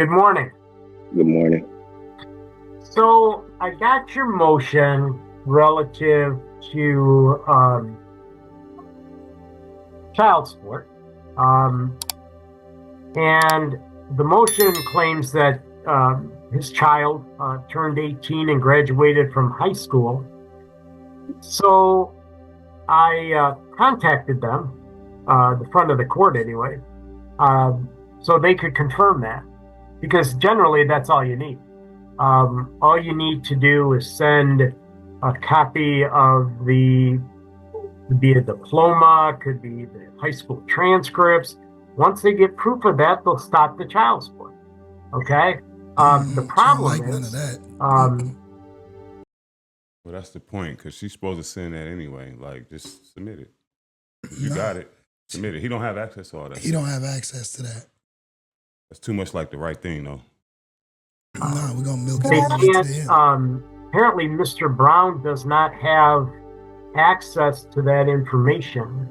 Good morning. Good morning. So I got your motion relative to child support. And the motion claims that his child turned 18 and graduated from high school. So I contacted them, the front of the court anyway, so they could confirm that. Because generally that's all you need. All you need to do is send a copy of could be a diploma, could be the high school transcripts. Once they get proof of that, they'll stop the child support. Okay? The problem is, well, that's the point, because she's supposed to send that anyway. Like, just submit it. You got it. Submit it. He don't have access to all that. He don't have access to that. That's too much like the right thing, though. No, we're gonna milk it they all the way to the can't. end. Apparently, Mr. Brown does not have access to that information.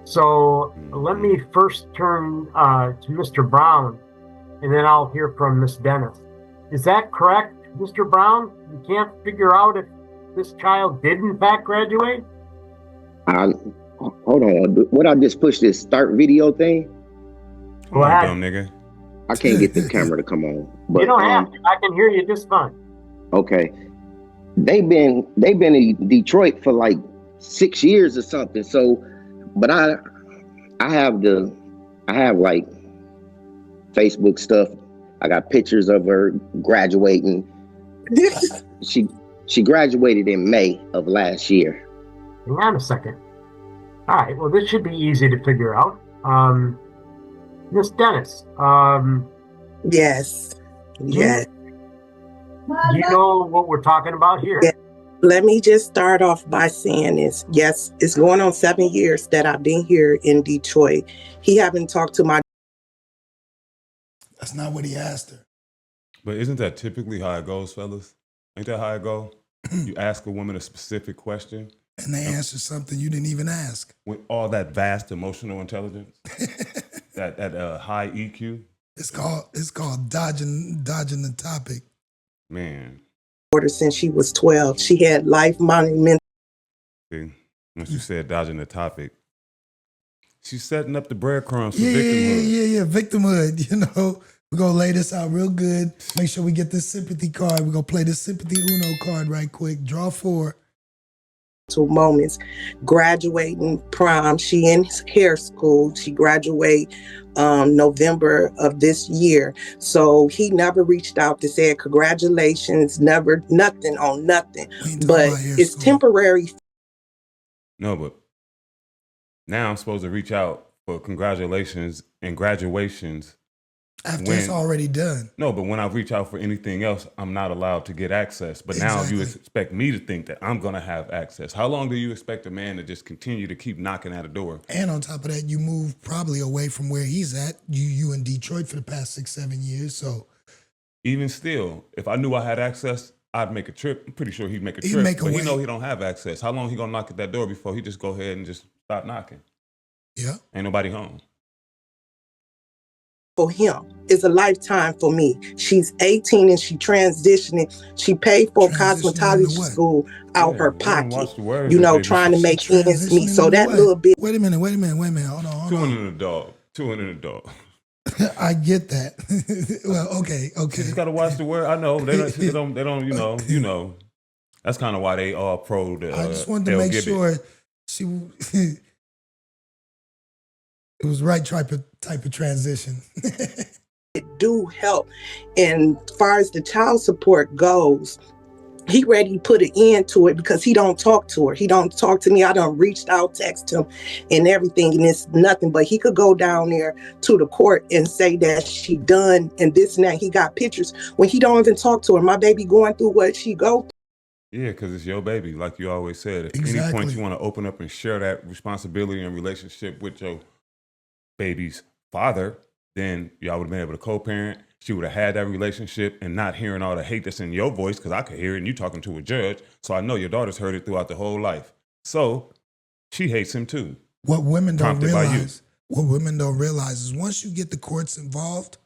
So let me first turn to Mr. Brown, and then I'll hear from Miss Dennis. Is that correct, Mr. Brown? You can't figure out if this child did in fact graduate? Hold on. What I just pushed this start video thing? Come on, dumb nigga. I can't get the camera to come on. But, you don't have to. I can hear you just fine. Okay. They've been in Detroit for like 6 years or something. So, but I have like Facebook stuff. I got pictures of her graduating. She graduated in May of last year. Hang on a second. All right. Well, this should be easy to figure out. Miss Dennis. Yes. Yes. Do you know what we're talking about here? Yeah. Let me just start off by saying this. Yes, it's going on 7 years that I've been here in Detroit. He haven't talked to my. That's not what he asked her. But isn't that typically how it goes, fellas? Ain't that how it go? You ask a woman a specific question, and they answer something you didn't even ask. With all that vast emotional intelligence, that high EQ. It's called dodging the topic. Man. Since she was 12, she had life monumental. See, once you said dodging the topic, she's setting up the breadcrumbs for victimhood. Yeah, victimhood. You know, we're gonna lay this out real good. Make sure we get this sympathy card. We're gonna play this sympathy Uno card right quick. Draw 4. Moments. Graduating prom, she in hair school. She graduate November of this year. So he never reached out to say congratulations, never, nothing on nothing. But it's temporary. No, but now I'm supposed to reach out for congratulations and graduations. After it's already done. No, but when I reach out for anything else, I'm not allowed to get access. But now you expect me to think that I'm going to have access. How long do you expect a man to just continue to keep knocking at a door? And on top of that, you moved probably away from where he's at. You in Detroit for the past 6-7 years. So even still, if I knew I had access, I'd make a trip. I'm pretty sure he'd make a trip. But he know he don't have access. How long he going to knock at that door before he just go ahead and just stop knocking? Yeah. Ain't nobody home. For him, it's a lifetime for me. She's 18 and she transitioning. She paid for cosmetology school out her pocket. You know, trying to make ends meet. So that little bit. Wait a minute. Hold on. 200 a dog. 200 a dog. I get that. Well, okay. You just gotta watch the word. I know they don't. You know. That's kind of why they all pro the. I just wanted to make sure she. It was right type of transition. It do help. And as far as the child support goes, he ready to put an end to it because he don't talk to her. He don't talk to me. I done reached out, text him and everything, and it's nothing. But he could go down there to the court and say that she done and this and that. He got pictures when he don't even talk to her. My baby going through what she go through. Yeah, because it's your baby, like you always said. At any point you want to open up and share that responsibility and relationship with your baby's father, then y'all would have been able to co-parent. She would have had that relationship and not hearing all the hate that's in your voice, because I could hear it and you talking to a judge. So I know your daughter's heard it throughout the whole life. So she hates him too. What women don't realize is once you get the courts involved,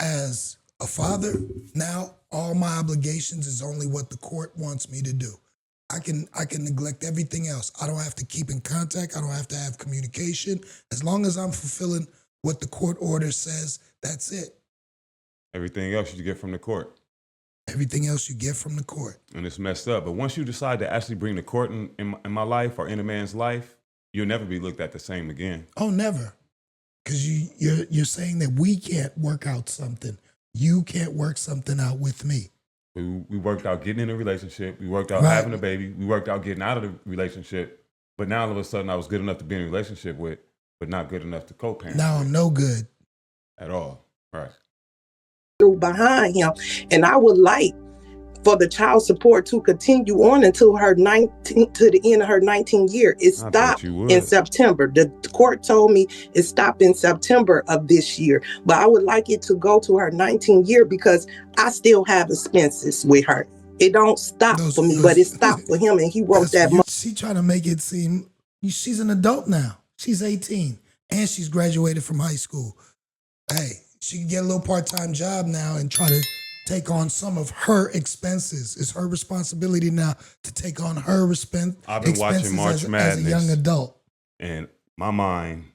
as a father, now all my obligations is only what the court wants me to do. I can neglect everything else. I don't have to keep in contact. I don't have to have communication. As long as I'm fulfilling what the court order says, that's it. Everything else you get from the court. Everything else you get from the court. And it's messed up. But once you decide to actually bring the court in my life or in a man's life, you'll never be looked at the same again. Oh, never. Because you're saying that we can't work out something. You can't work something out with me. We worked out getting in a relationship. We worked out having a baby. We worked out getting out of the relationship. But now all of a sudden I was good enough to be in a relationship with, but not good enough to co-parent. Now I'm no good. At all. Right. Through behind him. And I would like for the child support to continue on until her to the end of her 19th year. It stopped in September. The court told me it stopped in September of this year, but I would like it to go to her 19th year because I still have expenses with her. It don't stop for me, but it stopped for him, and he wrote that money. She trying to make it seem she's an adult now. She's 18 and she's graduated from high school. Hey, she can get a little part-time job now and try to take on some of her expenses. It's her responsibility now to take on her I've been watching March Madness as a young adult. And my mind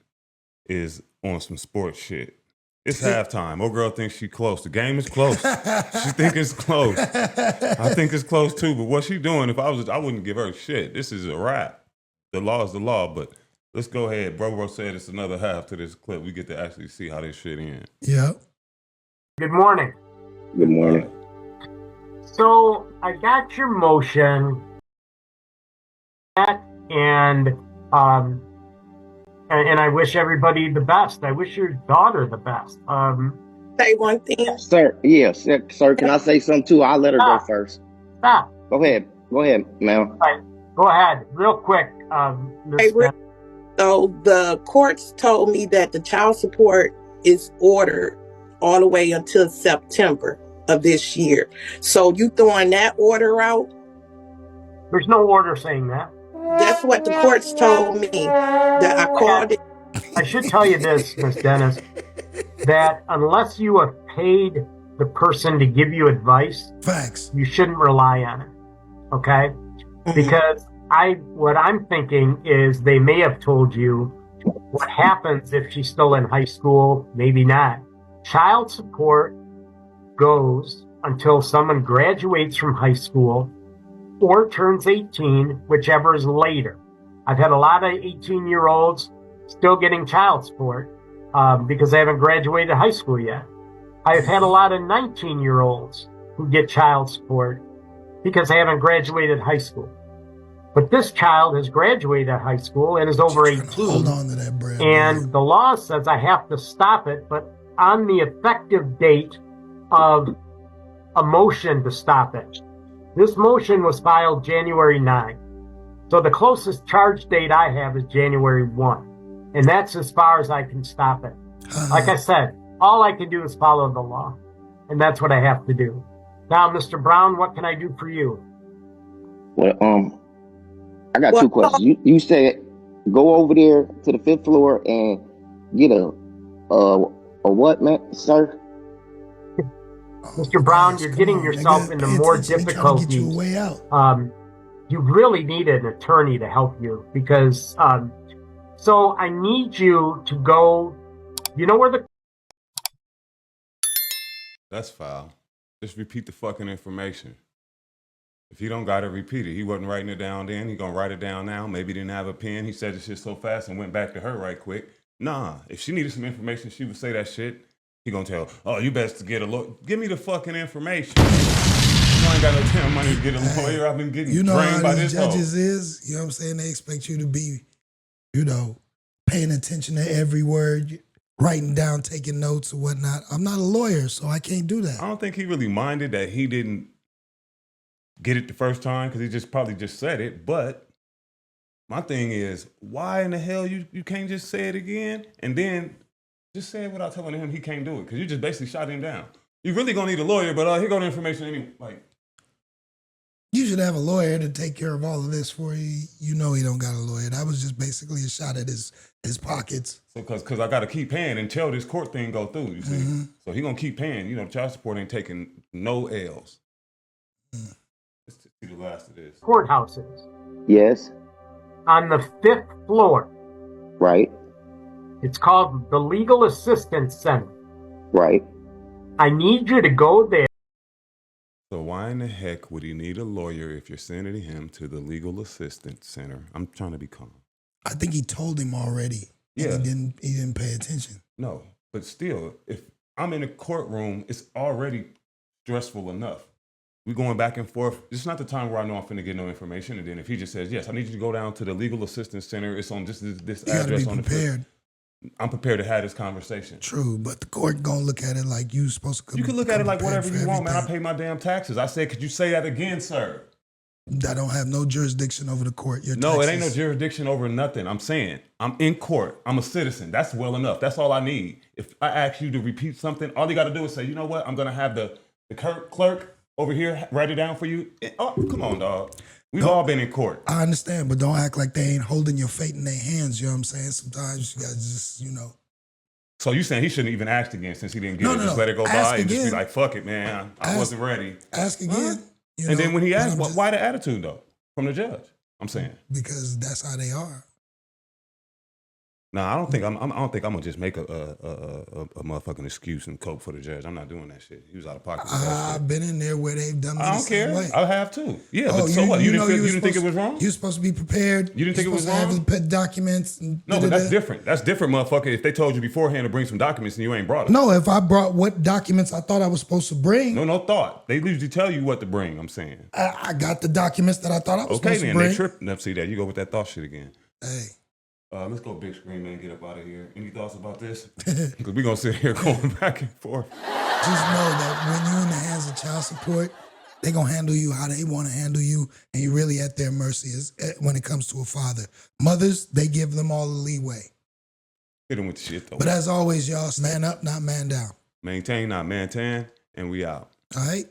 is on some sports shit. It's halftime. Old girl thinks she close. The game is close. She think it's close. I think it's close too. But what she doing, if I wouldn't give her shit. This is a wrap. The law is the law. But let's go ahead. Bro said it's another half to this clip. We get to actually see how this shit ends. Yeah. Good morning. Good morning. So I got your motion, and I wish everybody the best. I wish your daughter the best. Say one thing, Sir. Yes, sir. Can I say something too? I'll let her go first. Stop. Go ahead, ma'am. All right, go ahead, real quick. So the courts told me that the child support is ordered all the way until September of this year. So you throwing that order out? There's no order saying that. That's what the courts told me. That I called it. I should tell you this, Ms. Dennis, that unless you have paid the person to give you advice, facts, you shouldn't rely on it. Okay? Mm-hmm. Because what I'm thinking is they may have told you what happens if she's still in high school, maybe not. Child support goes until someone graduates from high school or turns 18, whichever is later. I've had a lot of 18-year-olds still getting child support because they haven't graduated high school yet. I've had a lot of 19-year-olds who get child support because they haven't graduated high school. But this child has graduated high school and is over 18. Hold on to that, Brad. And the law says I have to stop it, but on the effective date of a motion to stop it. This motion was filed January 9. So the closest charge date I have is January 1. And that's as far as I can stop it. Like I said, all I can do is follow the law. And that's what I have to do. Now, Mr. Brown, what can I do for you? Well, I got two questions. You said go over there to the 5th floor and get a what, man, sir? Mr. Brown, you're getting yourself into more difficulties. Get you a way out. You really need an attorney to help you because, so I need you to go, you know where That's foul. Just repeat the fucking information. If he don't got it, repeat it. He wasn't writing it down then. He gonna write it down now. Maybe he didn't have a pen. He said this shit so fast and went back to her right quick. Nah, if she needed some information, she would say that shit. He gonna tell, oh, you best to get a lawyer. Give me the fucking information. I ain't got no damn money to get a lawyer. I've been getting drained by this judges is, you know what I'm saying? They expect you to be, paying attention to every word, writing down, taking notes or whatnot. I'm not a lawyer, so I can't do that. I don't think he really minded that he didn't get it the first time because he probably just said it. But my thing is, why in the hell you can't just say it again and then just say it without telling him he can't do it? Because you just basically shot him down. You really gonna need a lawyer, but here go the information anyway. Like, You should have a lawyer to take care of all of this for you. You know he don't got a lawyer. That was just basically a shot at his pockets. So because I got to keep paying until this court thing go through, you see. So he gonna keep paying. You know, child support ain't taking no L's. Let's see the last of this. Courthouses Yes. on the 5th floor. Right. It's called the Legal Assistance Center. Right. I need you to go there. So why in the heck would he need a lawyer if you're sending him to the Legal Assistance Center? I'm trying to be calm. I think he told him already. Yeah. And he didn't pay attention. No, but still, if I'm in a courtroom, it's already stressful enough. We going back and forth. This is not the time where I know I'm finna get no information. And then if he just says, yes, I need you to go down to the Legal Assistance Center. It's on this address on the prepared. I'm prepared to have this conversation. True, but the court gonna look at it like you supposed to. You can look at it like whatever you want, man. I everything. pay my damn taxes. I said, could you say that again, sir? I don't have no jurisdiction over the court. Your No, it taxes. ain't no jurisdiction over nothing. I'm saying I'm in court. I'm a citizen. That's well enough. That's all I need. If I ask you to repeat something, all you got to do is say, you know what? I'm going to have the clerk over here write it down for you. Oh, come on, dog. We've all been in court. I understand, but don't act like they ain't holding your fate in their hands. You know what I'm saying? Sometimes you got to just, So you saying he shouldn't even ask again since he didn't get it? No, Just let it go ask by and just be again. like, fuck it, man. I wasn't ready. Ask again. And then when he asked, why the attitude, though, from the judge? I'm saying. Because that's how they are. No, I don't think I don't think I'm gonna just make a motherfucking excuse and cope for the judge. I'm not doing that shit. He was out of pocket. I've been in there where they've done me I the don't same care. way. I have too. Yeah, Oh, but so what? You didn't think it was wrong? You're supposed to be prepared. You didn't think it was You're supposed wrong? to have the documents. And No, but that's different. That's different, motherfucker. If they told you beforehand to bring some documents and you ain't brought them. No, if I brought what documents I thought I was supposed to bring. No thought. They usually tell you what to bring. I'm saying. I got the documents that I thought I was Okay, supposed to then bring. they tripped. Now, see that you go with that thought shit again. Hey. Let's go big screen, man. Get up out of here. Any thoughts about this? Because we're gonna sit here going back and forth. Just know that when you're in the hands of child support, they're going to handle you how they want to handle you, and you're really at their mercy when it comes to a father. Mothers, they give them all the leeway. Hit them with the shit, though. But as always, y'all, man up, not man down. Maintain, not man tan, and we out. All right?